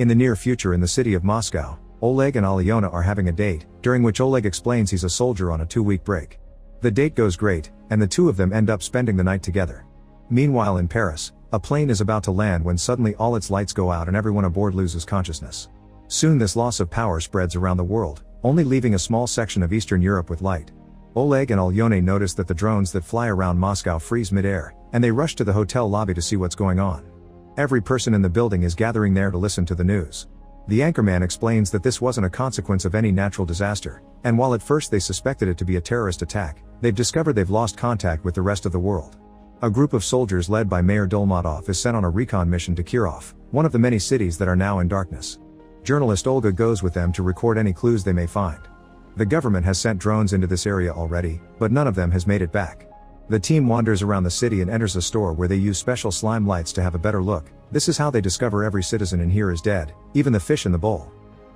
In the near future in the city of Moscow, Oleg and Alyona are having a date, during which Oleg explains he's a soldier on a 2-week break. The date goes great, and the two of them end up spending the night together. Meanwhile in Paris, a plane is about to land when suddenly all its lights go out and everyone aboard loses consciousness. Soon this loss of power spreads around the world, only leaving a small section of Eastern Europe with light. Oleg and Alyona notice that the drones that fly around Moscow freeze mid-air, and they rush to the hotel lobby to see what's going on. Every person in the building is gathering there to listen to the news. The anchorman explains that this wasn't a consequence of any natural disaster, and while at first they suspected it to be a terrorist attack, they've discovered they've lost contact with the rest of the world. A group of soldiers led by Mayor Dolmatov is sent on a recon mission to Kirov, one of the many cities that are now in darkness. Journalist Olga goes with them to record any clues they may find. The government has sent drones into this area already, but none of them has made it back. The team wanders around the city and enters a store where they use special slime lights to have a better look. This is how they discover every citizen in here is dead, even the fish in the bowl.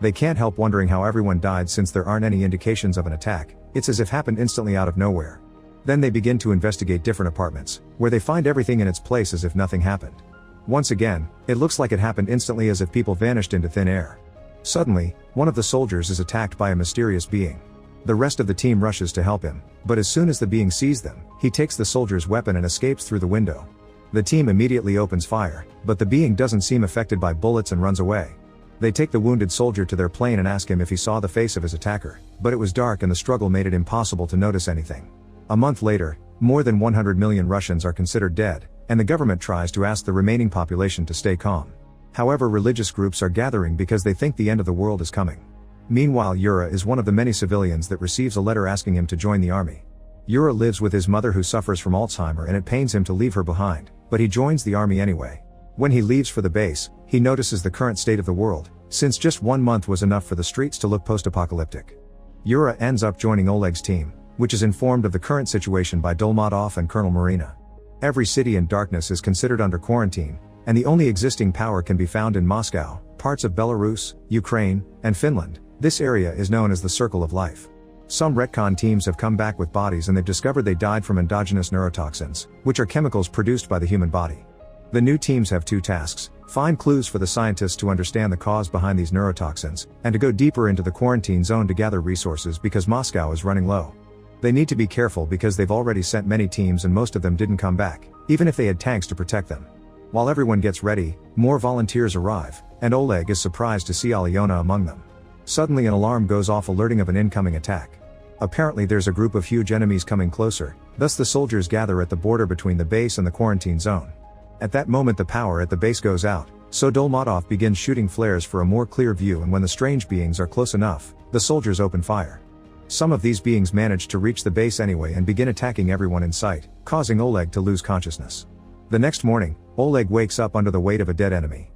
They can't help wondering how everyone died since there aren't any indications of an attack. It's as if happened instantly out of nowhere. Then they begin to investigate different apartments, where they find everything in its place as if nothing happened. Once again, it looks like it happened instantly as if people vanished into thin air. Suddenly, one of the soldiers is attacked by a mysterious being. The rest of the team rushes to help him, but as soon as the being sees them, he takes the soldier's weapon and escapes through the window. The team immediately opens fire, but the being doesn't seem affected by bullets and runs away. They take the wounded soldier to their plane and ask him if he saw the face of his attacker, but it was dark and the struggle made it impossible to notice anything. A month later, more than 100 million Russians are considered dead, and the government tries to ask the remaining population to stay calm. However, religious groups are gathering because they think the end of the world is coming. Meanwhile, Yura is one of the many civilians that receives a letter asking him to join the army. Yura lives with his mother who suffers from Alzheimer and it pains him to leave her behind, but he joins the army anyway. When he leaves for the base, he notices the current state of the world, since just 1 month was enough for the streets to look post-apocalyptic. Yura ends up joining Oleg's team, which is informed of the current situation by Dolmatov and Colonel Marina. Every city in darkness is considered under quarantine, and the only existing power can be found in Moscow, parts of Belarus, Ukraine, and Finland. This area is known as the Circle of Life. Some retcon teams have come back with bodies and they've discovered they died from endogenous neurotoxins, which are chemicals produced by the human body. The new teams have 2 tasks: find clues for the scientists to understand the cause behind these neurotoxins, and to go deeper into the quarantine zone to gather resources because Moscow is running low. They need to be careful because they've already sent many teams and most of them didn't come back, even if they had tanks to protect them. While everyone gets ready, more volunteers arrive, and Oleg is surprised to see Alyona among them. Suddenly an alarm goes off alerting of an incoming attack. Apparently there's a group of huge enemies coming closer, thus the soldiers gather at the border between the base and the quarantine zone. At that moment the power at the base goes out, so Dolmatov begins shooting flares for a more clear view, and when the strange beings are close enough, the soldiers open fire. Some of these beings manage to reach the base anyway and begin attacking everyone in sight, causing Oleg to lose consciousness. The next morning, Oleg wakes up under the weight of a dead enemy.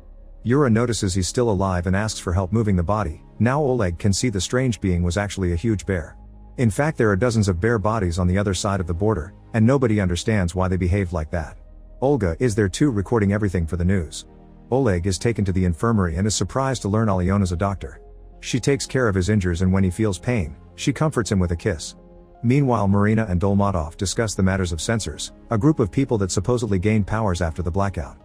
Yura notices he's still alive and asks for help moving the body. Now Oleg can see the strange being was actually a huge bear. In fact, there are dozens of bear bodies on the other side of the border, and nobody understands why they behaved like that. Olga is there too, recording everything for the news. Oleg is taken to the infirmary and is surprised to learn Alyona's a doctor. She takes care of his injuries, and when he feels pain, she comforts him with a kiss. Meanwhile, Marina and Dolmatov discuss the matters of sensors, a group of people that supposedly gained powers after the blackout.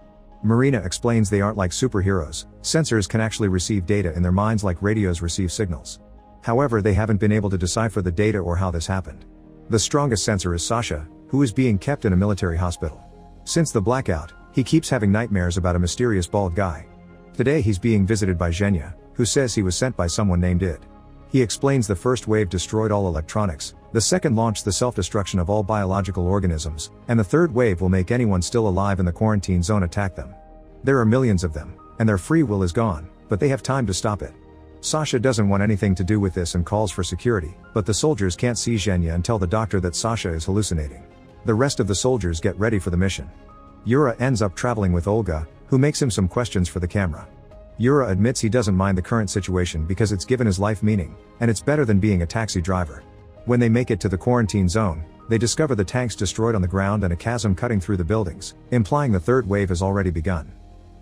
Marina explains they aren't like superheroes. Sensors can actually receive data in their minds like radios receive signals. However, they haven't been able to decipher the data or how this happened. The strongest sensor is Sasha, who is being kept in a military hospital. Since the blackout, he keeps having nightmares about a mysterious bald guy. Today he's being visited by Zhenya, who says he was sent by someone named Id. He explains the first wave destroyed all electronics, the second launched the self-destruction of all biological organisms, and the third wave will make anyone still alive in the quarantine zone attack them. There are millions of them, and their free will is gone, but they have time to stop it. Sasha doesn't want anything to do with this and calls for security, but the soldiers can't see Zhenya and tell the doctor that Sasha is hallucinating. The rest of the soldiers get ready for the mission. Yura ends up traveling with Olga, who makes him some questions for the camera. Yura admits he doesn't mind the current situation because it's given his life meaning, and it's better than being a taxi driver. When they make it to the quarantine zone, they discover the tanks destroyed on the ground and a chasm cutting through the buildings, implying the third wave has already begun.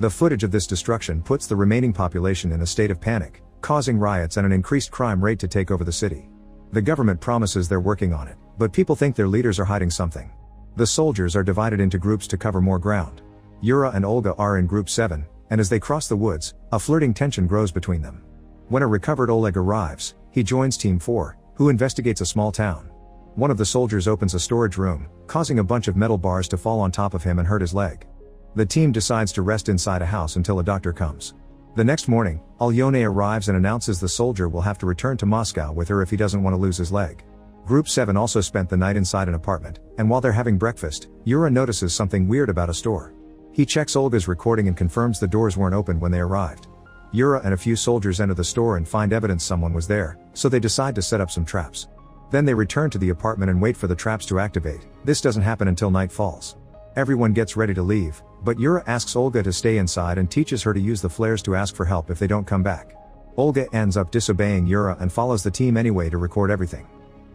The footage of this destruction puts the remaining population in a state of panic, causing riots and an increased crime rate to take over the city. The government promises they're working on it, but people think their leaders are hiding something. The soldiers are divided into groups to cover more ground. Yura and Olga are in Group 7, and as they cross the woods, a flirting tension grows between them. When a recovered Oleg arrives, he joins Team 4, who investigates a small town. One of the soldiers opens a storage room, causing a bunch of metal bars to fall on top of him and hurt his leg. The team decides to rest inside a house until a doctor comes. The next morning, Alyona arrives and announces the soldier will have to return to Moscow with her if he doesn't want to lose his leg. Group 7 also spent the night inside an apartment, and while they're having breakfast, Yura notices something weird about a store. He checks Olga's recording and confirms the doors weren't open when they arrived. Yura and a few soldiers enter the store and find evidence someone was there, so they decide to set up some traps. Then they return to the apartment and wait for the traps to activate. This doesn't happen until night falls. Everyone gets ready to leave, but Yura asks Olga to stay inside and teaches her to use the flares to ask for help if they don't come back. Olga ends up disobeying Yura and follows the team anyway to record everything.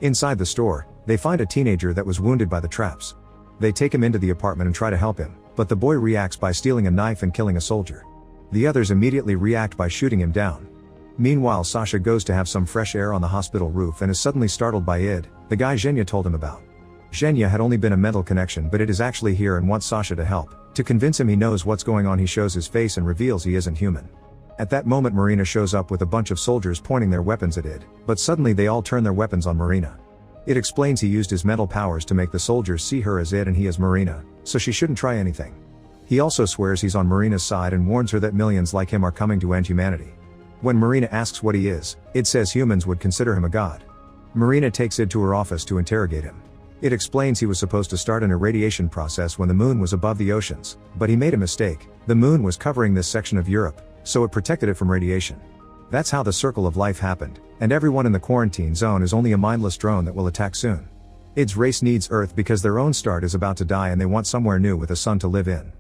Inside the store, they find a teenager that was wounded by the traps. They take him into the apartment and try to help him, but the boy reacts by stealing a knife and killing a soldier. The others immediately react by shooting him down. Meanwhile, Sasha goes to have some fresh air on the hospital roof and is suddenly startled by Id, the guy Zhenya told him about. Zhenya had only been a mental connection, but it is actually here and wants Sasha to help. To convince him he knows what's going on, he shows his face and reveals he isn't human. At that moment, Marina shows up with a bunch of soldiers pointing their weapons at Id, but suddenly they all turn their weapons on Marina. It explains he used his mental powers to make the soldiers see her as Id and he as Marina, so she shouldn't try anything. He also swears he's on Marina's side and warns her that millions like him are coming to end humanity. When Marina asks what he is, Id says humans would consider him a god. Marina takes Id to her office to interrogate him. It explains he was supposed to start an irradiation process when the moon was above the oceans, but he made a mistake. The moon was covering this section of Europe, so it protected it from radiation. That's how the circle of life happened, and everyone in the quarantine zone is only a mindless drone that will attack soon. Id's race needs Earth because their own star is about to die and they want somewhere new with a sun to live in.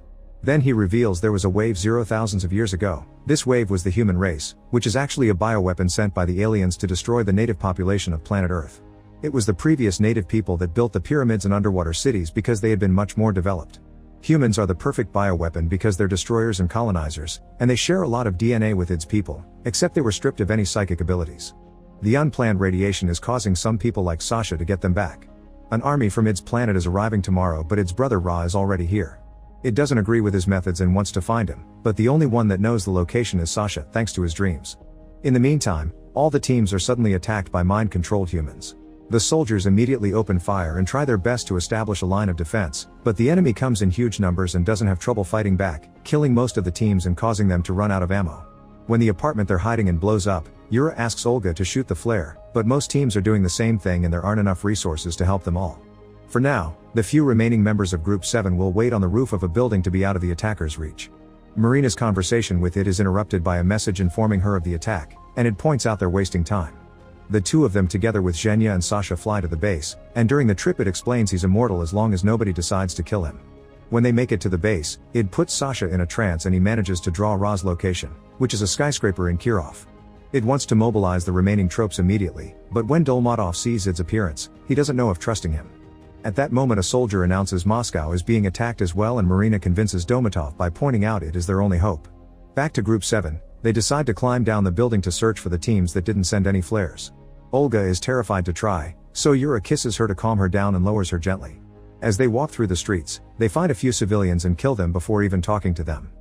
Then he reveals there was a wave thousands of years ago. This wave was the human race, which is actually a bioweapon sent by the aliens to destroy the native population of planet Earth. It was the previous native people that built the pyramids and underwater cities because they had been much more developed. Humans are the perfect bioweapon because they're destroyers and colonizers, and they share a lot of DNA with Id's people, except they were stripped of any psychic abilities. The unplanned radiation is causing some people like Sasha to get them back. An army from Id's planet is arriving tomorrow, but Id's brother Ra is already here. Id doesn't agree with his methods and wants to find him, but the only one that knows the location is Sasha, thanks to his dreams. In the meantime, all the teams are suddenly attacked by mind-controlled humans. The soldiers immediately open fire and try their best to establish a line of defense, but the enemy comes in huge numbers and doesn't have trouble fighting back, killing most of the teams and causing them to run out of ammo. When the apartment they're hiding in blows up, Yura asks Olga to shoot the flare, but most teams are doing the same thing and there aren't enough resources to help them all. For now, the few remaining members of Group 7 will wait on the roof of a building to be out of the attacker's reach. Marina's conversation with Id is interrupted by a message informing her of the attack, and Id points out they're wasting time. The two of them together with Zhenya and Sasha fly to the base, and during the trip Id explains he's immortal as long as nobody decides to kill him. When they make it to the base, Id puts Sasha in a trance and he manages to draw Ra's location, which is a skyscraper in Kirov. Id wants to mobilize the remaining tropes immediately, but when Dolmatov sees Id's appearance, he doesn't know if trusting him. At that moment a soldier announces Moscow is being attacked as well, and Marina convinces Dolmatov by pointing out Id is their only hope. Back to Group 7, they decide to climb down the building to search for the teams that didn't send any flares. Olga is terrified to try, so Yura kisses her to calm her down and lowers her gently. As they walk through the streets, they find a few civilians and kill them before even talking to them.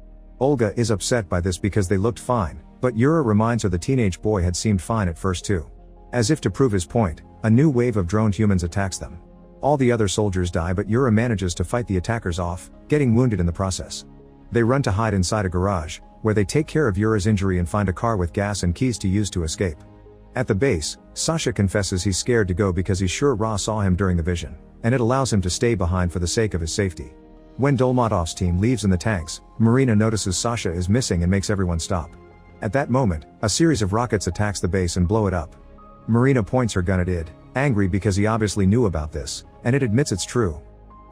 Olga is upset by this because they looked fine, but Yura reminds her the teenage boy had seemed fine at first too. As if to prove his point, a new wave of droned humans attacks them. All the other soldiers die, but Yura manages to fight the attackers off, getting wounded in the process. They run to hide inside a garage, where they take care of Yura's injury and find a car with gas and keys to use to escape. At the base, Sasha confesses he's scared to go because he's sure Ra saw him during the vision, and it allows him to stay behind for the sake of his safety. When Dolmatov's team leaves in the tanks, Marina notices Sasha is missing and makes everyone stop. At that moment, a series of rockets attacks the base and blow it up. Marina points her gun at Id, angry because he obviously knew about this, and Id admits it's true.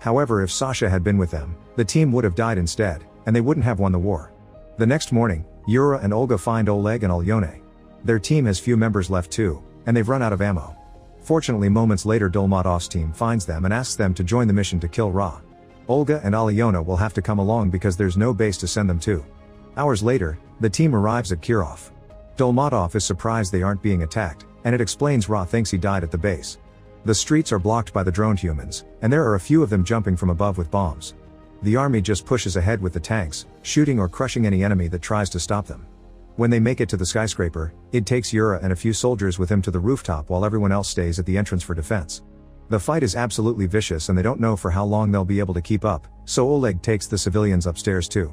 However, if Sasha had been with them, the team would have died instead, and they wouldn't have won the war. The next morning, Yura and Olga find Oleg and Alyona. Their team has few members left too, and they've run out of ammo. Fortunately, moments later Dolmatov's team finds them and asks them to join the mission to kill Ra. Olga and Alyona will have to come along because there's no base to send them to. Hours later, the team arrives at Kirov. Dolmatov is surprised they aren't being attacked, and it explains Ra thinks he died at the base. The streets are blocked by the droned humans, and there are a few of them jumping from above with bombs. The army just pushes ahead with the tanks, shooting or crushing any enemy that tries to stop them. When they make it to the skyscraper, it takes Yura and a few soldiers with him to the rooftop while everyone else stays at the entrance for defense. The fight is absolutely vicious and they don't know for how long they'll be able to keep up, so Oleg takes the civilians upstairs too.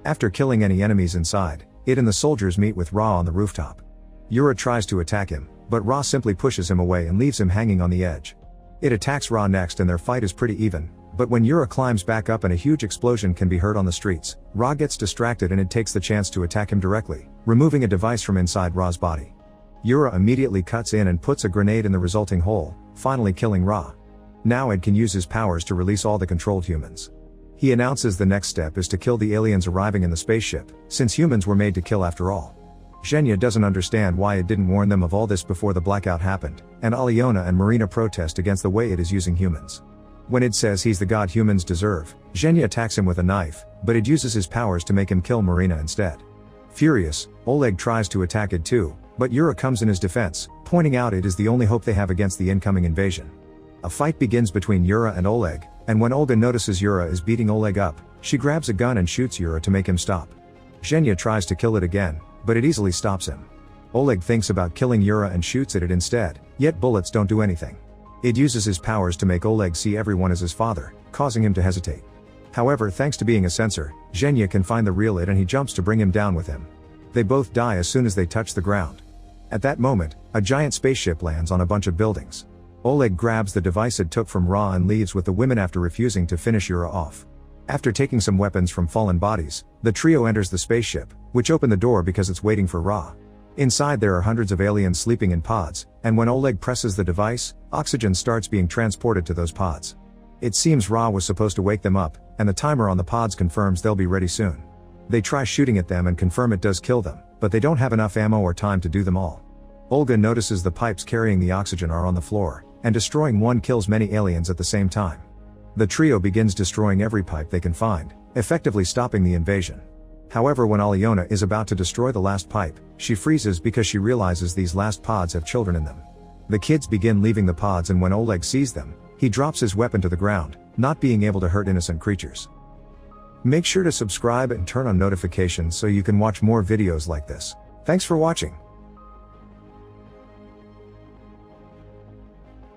After killing any enemies inside, it and the soldiers meet with Ra on the rooftop. Yura tries to attack him, but Ra simply pushes him away and leaves him hanging on the edge. It attacks Ra next and their fight is pretty even, but when Yura climbs back up and a huge explosion can be heard on the streets, Ra gets distracted and it takes the chance to attack him directly, removing a device from inside Ra's body. Yura immediately cuts in and puts a grenade in the resulting hole, finally killing Ra. Now Ed can use his powers to release all the controlled humans. He announces the next step is to kill the aliens arriving in the spaceship, since humans were made to kill after all. Zhenya doesn't understand why it didn't warn them of all this before the blackout happened, and Aliona and Marina protest against the way it is using humans. When Id says he's the god humans deserve, Zhenya attacks him with a knife, but Id uses his powers to make him kill Marina instead. Furious, Oleg tries to attack Id too, but Yura comes in his defense, pointing out Id is the only hope they have against the incoming invasion. A fight begins between Yura and Oleg, and when Olga notices Yura is beating Oleg up, she grabs a gun and shoots Yura to make him stop. Zhenya tries to kill it again, but it easily stops him. Oleg thinks about killing Yura and shoots at it instead, yet bullets don't do anything. It uses his powers to make Oleg see everyone as his father, causing him to hesitate. However, thanks to being a sensor, Zhenya can find the real Id and he jumps to bring him down with him. They both die as soon as they touch the ground. At that moment, a giant spaceship lands on a bunch of buildings. Oleg grabs the device it took from Ra and leaves with the women after refusing to finish Yura off. After taking some weapons from fallen bodies, the trio enters the spaceship, which opened the door because it's waiting for Ra. Inside there are hundreds of aliens sleeping in pods, and when Oleg presses the device, oxygen starts being transported to those pods. It seems Ra was supposed to wake them up, and the timer on the pods confirms they'll be ready soon. They try shooting at them and confirm it does kill them, but they don't have enough ammo or time to do them all. Olga notices the pipes carrying the oxygen are on the floor, and destroying one kills many aliens at the same time. The trio begins destroying every pipe they can find, effectively stopping the invasion. However, when Aliona is about to destroy the last pipe, she freezes because she realizes these last pods have children in them. The kids begin leaving the pods and when Oleg sees them, he drops his weapon to the ground, not being able to hurt innocent creatures. Make sure to subscribe and turn on notifications so you can watch more videos like this. Thanks for watching.